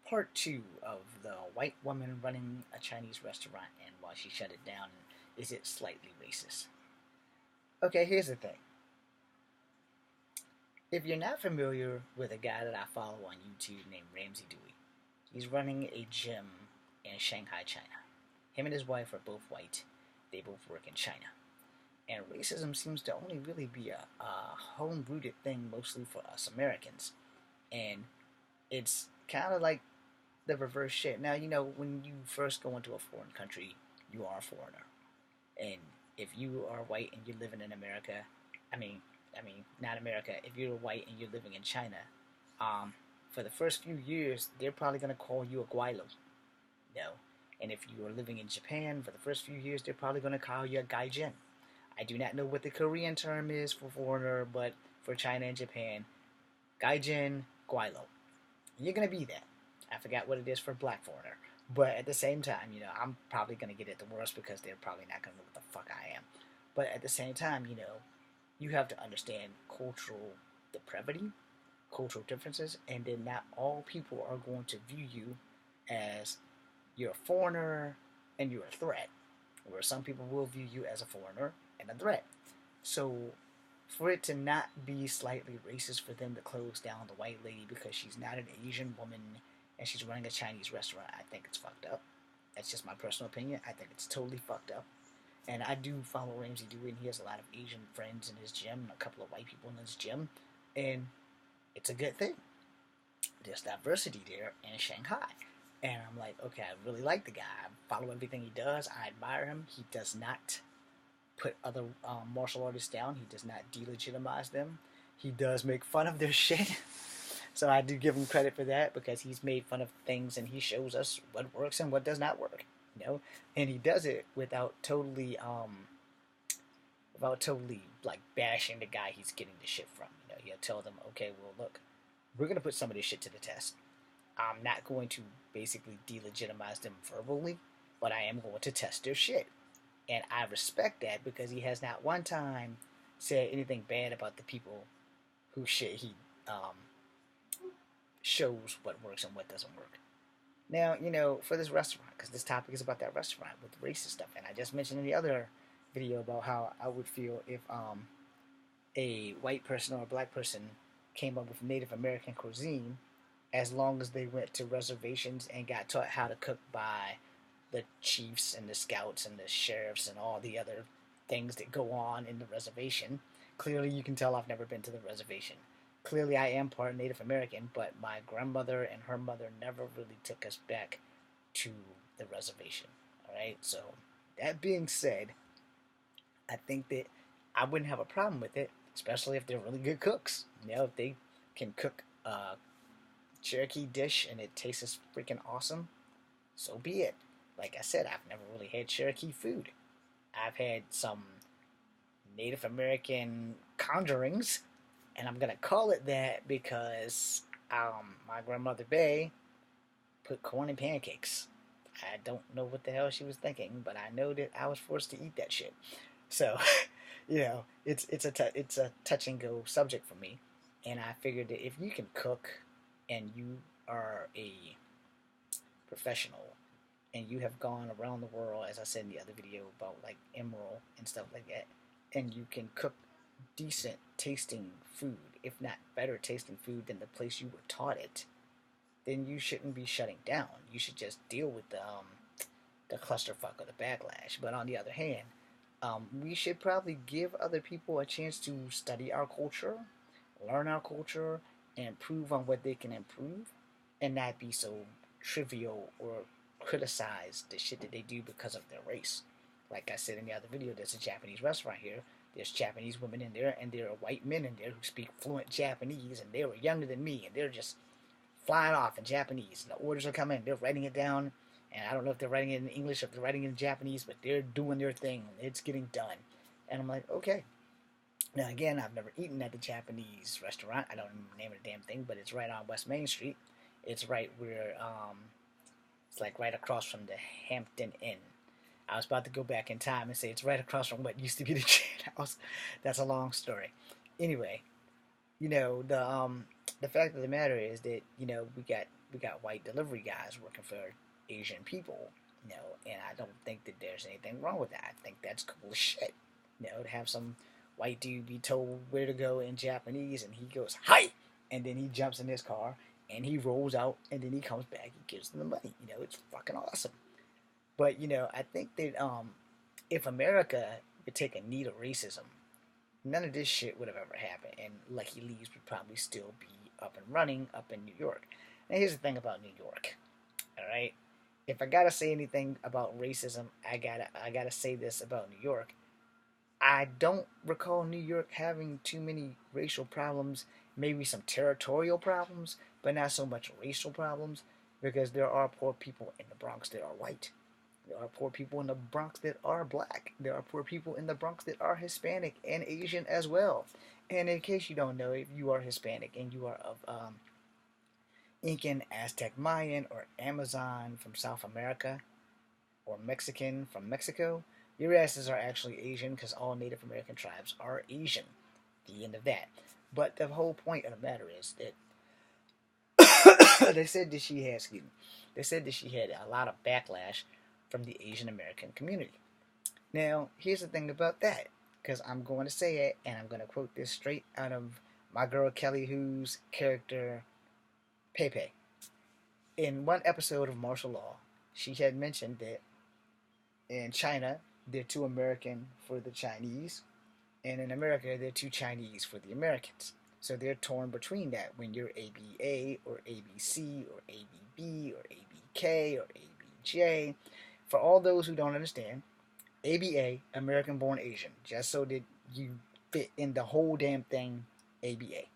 part two of the white woman running a Chinese restaurant and why she shut it down. Is it slightly racist? Okay, here's the thing. If you're not familiar with a guy that I follow on YouTube named Ramsey Dewey, he's running a gym in Shanghai, China. Him and his wife are both white. They both work in China. And racism seems to only really be a home-rooted thing mostly for us Americans. And it's kind of like the reverse shit. Now, when you first go into a foreign country, you are a foreigner. And if you are white and you're living in America, I mean, not America. If you're white and you're living in China, for the first few years, they're probably gonna call you a guaylo, you know. And if you are living in Japan, for the first few years, they're probably gonna call you a gaijin. I do not know what the Korean term is for foreigner, but for China and Japan, gaijin, guaylo. You're gonna be that. I forgot what it is for black foreigner. But at the same time, I'm probably gonna get it the worst because they're probably not gonna know what the fuck I am. But at the same time, you have to understand cultural depravity, cultural differences, and then not all people are going to view you as you're a foreigner and you're a threat. Where some people will view you as a foreigner and a threat. So for it to not be slightly racist for them to close down the white lady because she's not an Asian woman and she's running a Chinese restaurant, I think it's fucked up. That's just my personal opinion. I think it's totally fucked up. And I do follow Ramsey Dewey, and he has a lot of Asian friends in his gym, and a couple of white people in his gym, and it's a good thing. There's diversity there in Shanghai. And I'm like, okay, I really like the guy. I follow everything he does. I admire him. He does not put other martial artists down. He does not delegitimize them. He does make fun of their shit. So I do give him credit for that because he's made fun of things and he shows us what works and what does not work. And he does it without totally like bashing the guy he's getting the shit from. He'll tell them, okay, well look, we're gonna put some of this shit to the test. I'm not going to basically delegitimize them verbally, but I am going to test their shit. And I respect that because he has not one time said anything bad about the people whose shit he shows what works and what doesn't work. Now, for this restaurant, because this topic is about that restaurant with racist stuff, and I just mentioned in the other video about how I would feel if a white person or a black person came up with Native American cuisine, as long as they went to reservations and got taught how to cook by the chiefs and the scouts and the sheriffs and all the other things that go on in the reservation. Clearly, you can tell I've never been to the reservation. Clearly, I am part Native American, but my grandmother and her mother never really took us back to the reservation. All right, so that being said, I think that I wouldn't have a problem with it, especially if they're really good cooks. If they can cook a Cherokee dish and it tastes freaking awesome, so be it. Like I said, I've never really had Cherokee food. I've had some Native American conjurings, and I'm gonna call it that because my grandmother Bay put corn in pancakes. I don't know what the hell she was thinking, but I know that I was forced to eat that shit. So, it's a touch and go subject for me, and I figured that if you can cook and you are a professional and you have gone around the world, as I said in the other video about like Emerald and stuff like that, and you can cook decent tasting food, if not better tasting food than the place you were taught it, then you shouldn't be shutting down. You should just deal with the clusterfuck or the backlash. But on the other hand, we should probably give other people a chance to study our culture, learn our culture, and improve on what they can improve, and not be so trivial or criticize the shit that they do because of their race. Like I said in the other video, there's a Japanese restaurant here. There's Japanese women in there, and there are white men in there who speak fluent Japanese, and they were younger than me, and they're just flying off in Japanese. And the orders are coming, they're writing it down, and I don't know if they're writing it in English or if they're writing it in Japanese, but they're doing their thing. It's getting done. And I'm like, okay. Now, again, I've never eaten at the Japanese restaurant. I don't remember the name of the damn thing, but it's right on West Main Street. It's right where, it's like right across from the Hampton Inn. I was about to go back in time and say it's right across from what used to be the jail house. That's a long story. Anyway, the fact of the matter is that, we got we got white delivery guys working for Asian people, and I don't think that there's anything wrong with that. I think that's cool as shit, to have some white dude be told where to go in Japanese, and he goes, "Hi!" and then he jumps in his car, and he rolls out, and then he comes back, he gives them the money. It's fucking awesome. But, I think that if America would take a knee to racism, none of this shit would have ever happened, and Lucky Lee's would probably still be up and running up in New York. Now, here's the thing about New York, all right? If I gotta say anything about racism, I gotta say this about New York. I don't recall New York having too many racial problems, maybe some territorial problems, but not so much racial problems, because there are poor people in the Bronx that are white. There are poor people in the Bronx that are black. There are poor people in the Bronx that are Hispanic and Asian as well. And in case you don't know, if you are Hispanic and you are of Incan, Aztec, Mayan, or Amazon from South America, or Mexican from Mexico, your asses are actually Asian, because all Native American tribes are Asian. The end of that. But the whole point of the matter is that they said that she had a lot of backlash from the Asian American community. Now, here's the thing about that, because I'm going to say it, and I'm going to quote this straight out of my girl Kelly Hu's character, Pepe. In one episode of Martial Law, she had mentioned that in China, they're too American for the Chinese, and in America, they're too Chinese for the Americans. So they're torn between that when you're ABA, or ABC, or ABB, or ABK, or ABJ. For all those who don't understand, ABA, American Born Asian, just so that you fit in the whole damn thing, ABA.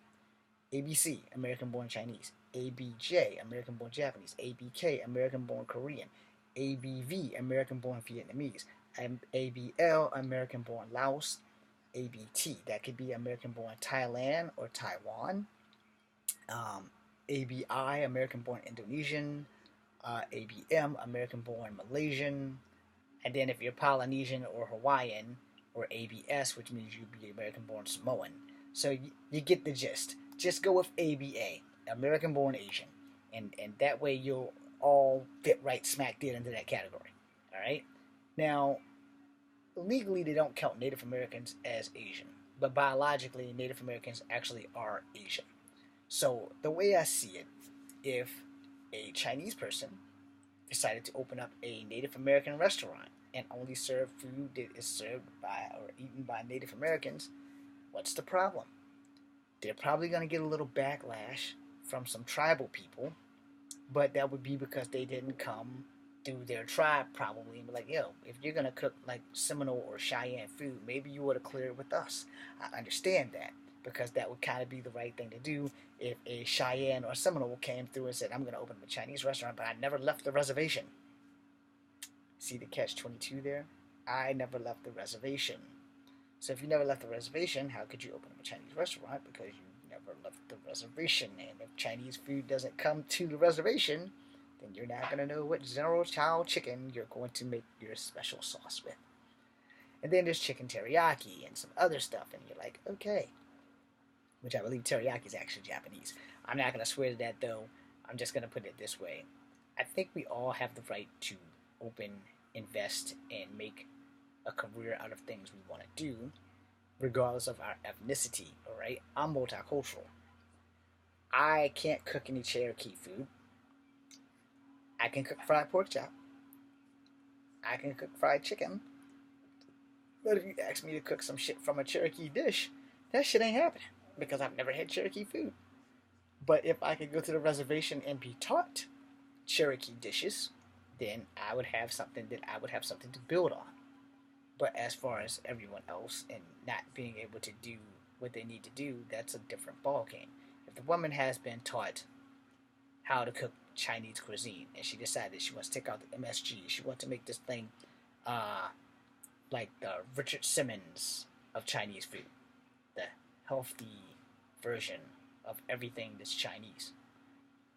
ABC, American Born Chinese. ABJ, American Born Japanese. ABK, American Born Korean. ABV, American Born Vietnamese. ABL, American Born Laos. ABT, that could be American Born Thailand or Taiwan. ABI, American Born Indonesian. ABM, American Born Malaysian. And then if you're Polynesian or Hawaiian, or ABS, which means you'd be American Born Samoan. So you get the gist. Just go with ABA, American Born Asian. And that way you'll all fit right smack dead into that category. Alright? Now, legally they don't count Native Americans as Asian. But biologically, Native Americans actually are Asian. So the way I see it, if a Chinese person decided to open up a Native American restaurant and only serve food that is served by or eaten by Native Americans, what's the problem? They're probably going to get a little backlash from some tribal people, but that would be because they didn't come through their tribe probably and be like, yo, if you're going to cook like Seminole or Cheyenne food, maybe you would have cleared it with us. I understand that, because that would kind of be the right thing to do if a Cheyenne or Seminole came through and said, I'm going to open up a Chinese restaurant, but I never left the reservation. See the catch-22 there? I never left the reservation. So if you never left the reservation, how could you open up a Chinese restaurant? Because you never left the reservation. And if Chinese food doesn't come to the reservation, then you're not going to know what General Chow chicken you're going to make your special sauce with. And then there's chicken teriyaki and some other stuff, and you're like, okay. Which I believe teriyaki is actually Japanese. I'm not going to swear to that, though. I'm just going to put it this way. I think we all have the right to open, invest, and make a career out of things we want to do, regardless of our ethnicity, alright? I'm multicultural. I can't cook any Cherokee food. I can cook fried pork chop. I can cook fried chicken. But if you ask me to cook some shit from a Cherokee dish, that shit ain't happening, because I've never had Cherokee food. But if I could go to the reservation and be taught Cherokee dishes, then I would have something to build on. But as far as everyone else and not being able to do what they need to do, that's a different ballgame. If the woman has been taught how to cook Chinese cuisine, and she decided she wants to take out the MSG, she wants to make this thing like the Richard Simmons of Chinese food, the healthy version of everything that's Chinese,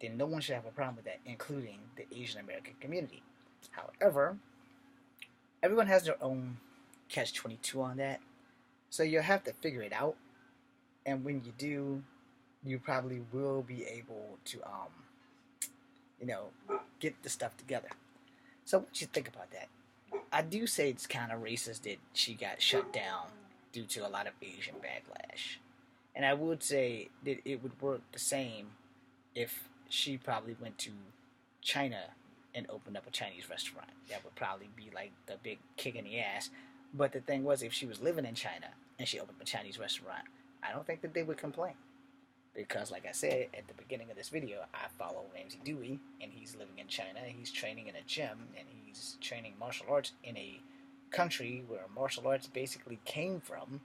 then no one should have a problem with that, including the Asian American community. However, everyone has their own catch-22 on that, so you'll have to figure it out, and when you do, you probably will be able to you know, get the stuff together. So what you think about that? I do say it's kind of racist that she got shut down due to a lot of Asian backlash. And I would say that it would work the same if she probably went to China and opened up a Chinese restaurant. That would probably be like the big kick in the ass. But the thing was, if she was living in China and she opened up a Chinese restaurant, I don't think that they would complain. Because, like I said at the beginning of this video, I follow Ramsey Dewey, and he's living in China. He's training in a gym, and he's training martial arts in a country where martial arts basically came from,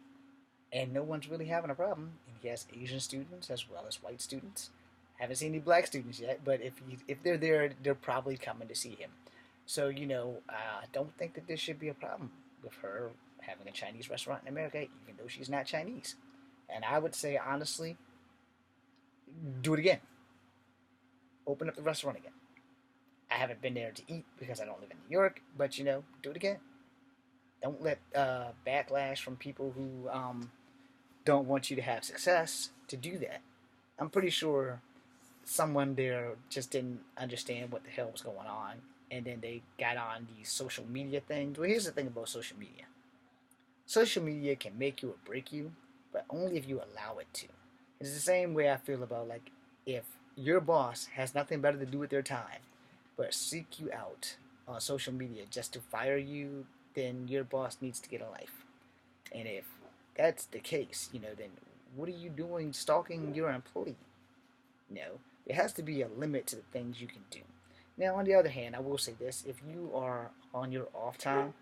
and no one's really having a problem. And he has Asian students as well as white students. Haven't seen any black students yet, but if they're there, they're probably coming to see him. So I don't think that this should be a problem with her having a Chinese restaurant in America, even though she's not Chinese. And I would say honestly, do it again. Open up the restaurant again. I haven't been there to eat because I don't live in New York, but do it again. Don't let backlash from people who don't want you to have success to do that. I'm pretty sure someone there just didn't understand what the hell was going on, and then they got on these social media things. Well, here's the thing about social media. Social media can make you or break you, but only if you allow it to. It's the same way I feel about, like, if your boss has nothing better to do with their time but seek you out on social media just to fire you, then your boss needs to get a life. And if that's the case, then what are you doing stalking your employee? There has to be a limit to the things you can do. Now, on the other hand, I will say this. If you are on your off time,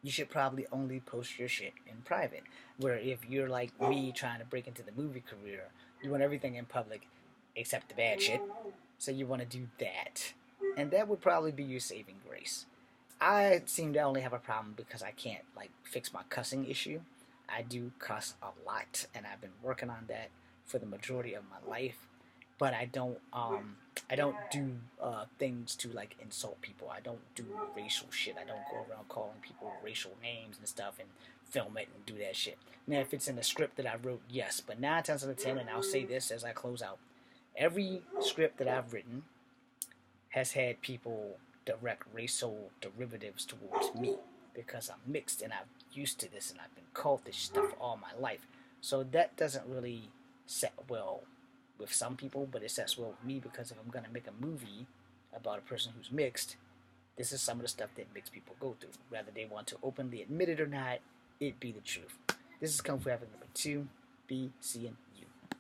you should probably only post your shit in private. Where if you're like me trying to break into the movie career, you want everything in public except the bad shit. So you want to do that. And that would probably be your saving grace. I seem to only have a problem because I can't fix my cussing issue. I do cuss a lot, and I've been working on that for the majority of my life. But I don't do things to insult people. I don't do racial shit. I don't go around calling people racial names and stuff and film it and do that shit. Now, if it's in the script that I wrote, yes. But 9 times out of 10, and I'll say this as I close out, every script that I've written has had people direct racial derivatives towards me because I'm mixed and I'm used to this and I've been called this stuff all my life. So that doesn't really set well with some people, but it sets well with me because if I'm going to make a movie about a person who's mixed, this is some of the stuff that mixed people go through. Whether they want to openly admit it or not, it be the truth. This is Kung Fu Epic number 2. Be seeing